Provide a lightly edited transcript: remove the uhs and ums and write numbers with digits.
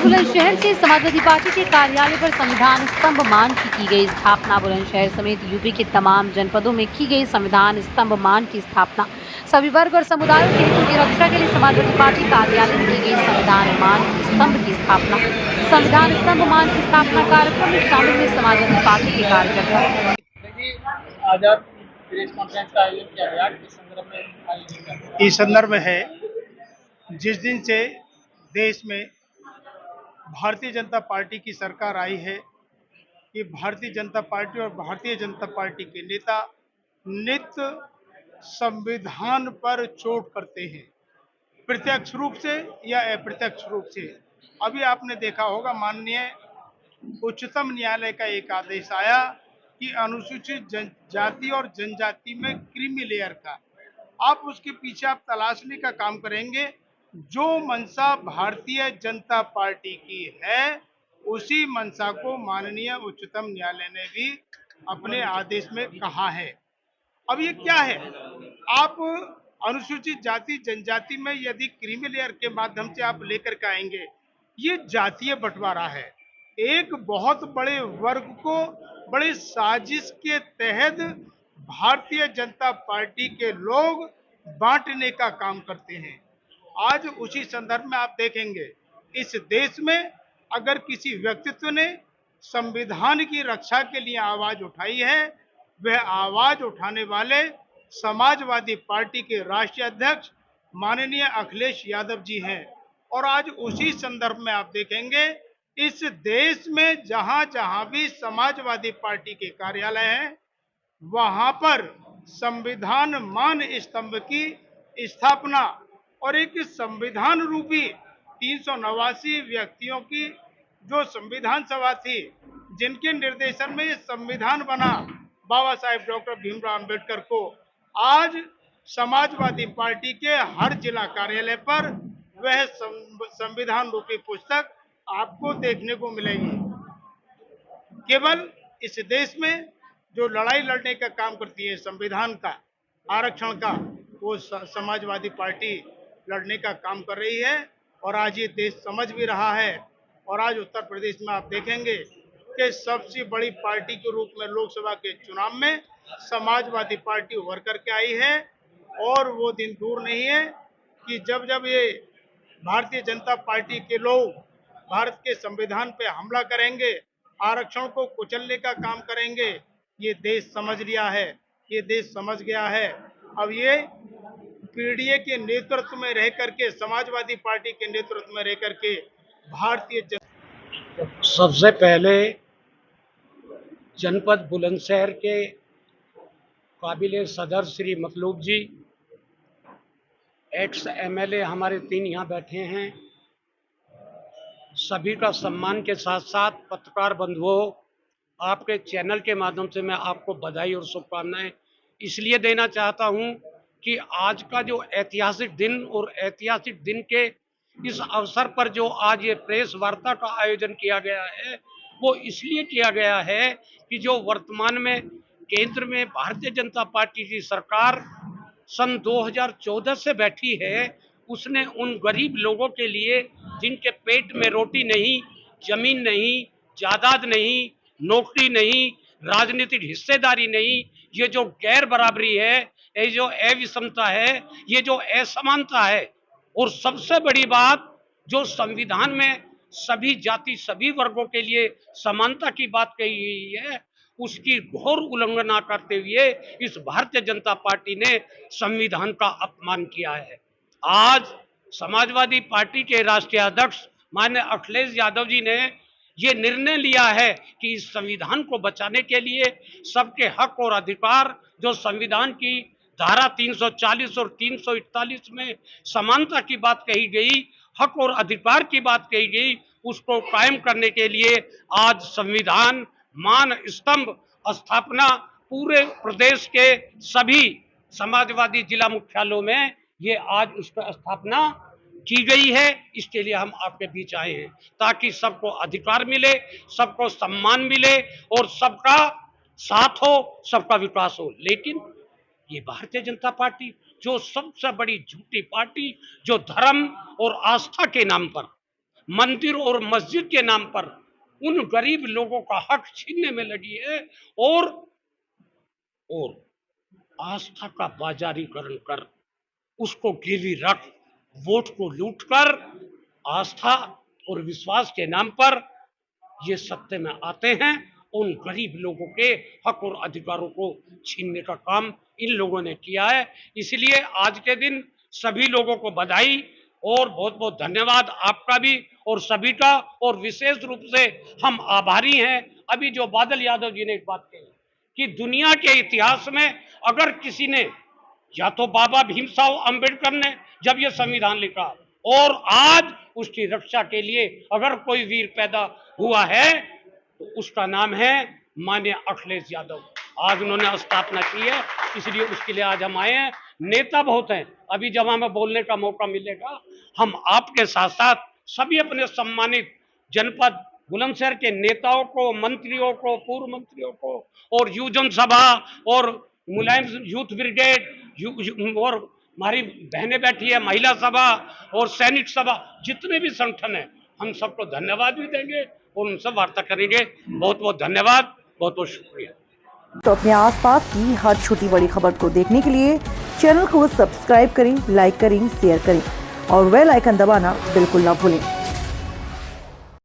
बुलंदशहर से समाजवादी पार्टी के कार्यालय पर संविधान स्तंभ मान की गई स्थापना। बुलंदशहर समेत यूपी के तमाम जनपदों में की गई संविधान स्तंभ मान की स्थापना। सभी वर्ग और समुदायों के हितों की रक्षा के लिए समाजवादी पार्टी कार्यालय में की गई संविधान मान स्तंभ की स्थापना। संविधान स्तंभ मान की स्थापना कार्यक्रम में शामिल हुए समाजवादी पार्टी के कार्यकर्ता। आज आप प्रेस कॉन्फ्रेंस का आयोजन किया गया, किस संदर्भ में आयोजन किया गया? इस संदर्भ में है, जिस दिन से देश में भारतीय जनता पार्टी की सरकार आई है कि भारतीय जनता पार्टी और भारतीय जनता पार्टी के नेता नित्य संविधान पर चोट करते हैं, प्रत्यक्ष रूप से या अप्रत्यक्ष रूप से। अभी आपने देखा होगा, माननीय उच्चतम न्यायालय का एक आदेश आया कि अनुसूचित जाति और जनजाति में क्रीमी लेयर का, आप उसके पीछे आप तलाशने का काम करेंगे। जो मंशा भारतीय जनता पार्टी की है, उसी मंशा को माननीय उच्चतम न्यायालय ने भी अपने आदेश में कहा है। अब ये क्या है? आप अनुसूचित जाति जनजाति में यदि क्रीमी लेयर के माध्यम से आप लेकर के आएंगे, ये जातीय बंटवारा है। एक बहुत बड़े वर्ग को बड़े साजिश के तहत भारतीय जनता पार्टी के लोग बांटने का काम करते हैं। आज उसी संदर्भ में आप देखेंगे, इस देश में अगर किसी व्यक्तित्व ने संविधान की रक्षा के लिए आवाज उठाई है, वह आवाज उठाने वाले समाजवादी पार्टी के राष्ट्रीय अध्यक्ष माननीय अखिलेश यादव जी हैं। और आज उसी संदर्भ में आप देखेंगे, इस देश में जहां जहां भी समाजवादी पार्टी के कार्यालय हैं, वहां पर संविधान मान स्तंभ की स्थापना और एक संविधान रूपी 389 व्यक्तियों की जो संविधान सभा थी, जिनके निर्देशन में ये संविधान बना, बाबा साहेब डॉक्टर भीमराव अंबेडकर को, आज समाजवादी पार्टी के हर जिला कार्यालय पर वह संविधान रूपी पुस्तक आपको देखने को मिलेगी। केवल इस देश में जो लड़ाई लड़ने का काम करती है संविधान का, आरक्षण का, वो समाजवादी पार्टी लड़ने का काम कर रही है और आज ये देश समझ भी रहा है। और आज उत्तर प्रदेश में आप देखेंगे कि सबसे बड़ी पार्टी के रूप में लोकसभा के चुनाव में समाजवादी पार्टी उभर करके आई है। और वो दिन दूर नहीं है कि जब जब ये भारतीय जनता पार्टी के लोग भारत के संविधान पे हमला करेंगे, आरक्षण को कुचलने का काम करेंगे। ये देश समझ लिया है, ये देश समझ गया है। अब ये पीडीए के नेतृत्व में रह करके, समाजवादी पार्टी के नेतृत्व में रह करके भारतीय सबसे पहले जनपद बुलंदशहर के काबिले सदर श्री मतलूब जी, एक्स एमएलए हमारे 3 यहाँ बैठे हैं, सभी का सम्मान के साथ साथ पत्रकार बंधुओं, आपके चैनल के माध्यम से मैं आपको बधाई और शुभकामनाएं इसलिए देना चाहता हूं कि आज का जो ऐतिहासिक दिन और ऐतिहासिक दिन के इस अवसर पर जो आज ये प्रेस वार्ता का आयोजन किया गया है, वो इसलिए किया गया है कि जो वर्तमान में केंद्र में भारतीय जनता पार्टी की सरकार सन 2014 से बैठी है, उसने उन गरीब लोगों के लिए जिनके पेट में रोटी नहीं, जमीन नहीं, जायदाद नहीं, नौकरी नहीं, राजनीतिक हिस्सेदारी नहीं, ये जो गैर बराबरी है, ये जो अविषमता है, ये जो असमानता है, और सबसे बड़ी बात जो संविधान में सभी जाति सभी वर्गों के लिए समानता की बात कही गई है, उसकी घोर उल्लंघना करते हुए इस भारतीय जनता पार्टी ने संविधान का अपमान किया है। आज समाजवादी पार्टी के राष्ट्रीय अध्यक्ष माननीय अखिलेश यादव जी ने ये निर्णय लिया है कि इस संविधान को बचाने के लिए सबके हक और अधिकार, जो संविधान की धारा 340 और 341 में समानता की बात कही गई, हक और अधिकार की बात कही गई, उसको कायम करने के लिए आज संविधान मान स्तंभ स्थापना पूरे प्रदेश के सभी समाजवादी जिला मुख्यालयों में ये आज उसका स्थापना की गई है। इसके लिए हम आपके बीच आए हैं ताकि सबको अधिकार मिले, सबको सम्मान मिले और सबका साथ हो, सबका विकास हो। लेकिन ये भारतीय जनता पार्टी जो सबसे बड़ी झूठी पार्टी, जो धर्म और आस्था के नाम पर मंदिर और मस्जिद के नाम पर उन गरीब लोगों का हक छीनने में लगी है और आस्था का बाजारीकरण कर, उसको गिरवी रख, वोट को लूटकर आस्था और विश्वास के नाम पर ये सत्ते में आते हैं। उन गरीब लोगों के हक और अधिकारों को छीनने का काम इन लोगों ने किया है। इसलिए आज के दिन सभी लोगों को बधाई और बहुत बहुत धन्यवाद आपका भी और सभी का, और विशेष रूप से हम आभारी हैं। अभी जो बादल यादव जी ने एक बात कही कि दुनिया के इतिहास में अगर किसी ने, या तो बाबा भीमराव अंबेडकर ने जब ये संविधान लिखा, और आज उसकी रक्षा के लिए अगर कोई वीर पैदा हुआ है तो उसका नाम है माननीय अखिलेश यादव। आज उन्होंने स्थापना की है, इसलिए उसके लिए आज हम आए हैं। नेता बहुत हैं, अभी जब हमें बोलने का मौका मिलेगा हम आपके साथ साथ सभी अपने सम्मानित जनपद बुलंदशहर के नेताओं को, मंत्रियों को, पूर्व मंत्रियों को, और युवजन सभा और मुलायम यूथ ब्रिगेड और हमारी बहनें बैठी है महिला सभा और सैनिक सभा, जितने भी संगठन है हम सबको धन्यवाद भी देंगे और उनसे वार्ता करेंगे। बहुत बहुत धन्यवाद, बहुत बहुत शुक्रिया। तो अपने आसपास की हर छोटी बड़ी खबर को देखने के लिए चैनल को सब्सक्राइब करें, लाइक करें, शेयर करें और बेल आइकन दबाना बिल्कुल ना भूलें।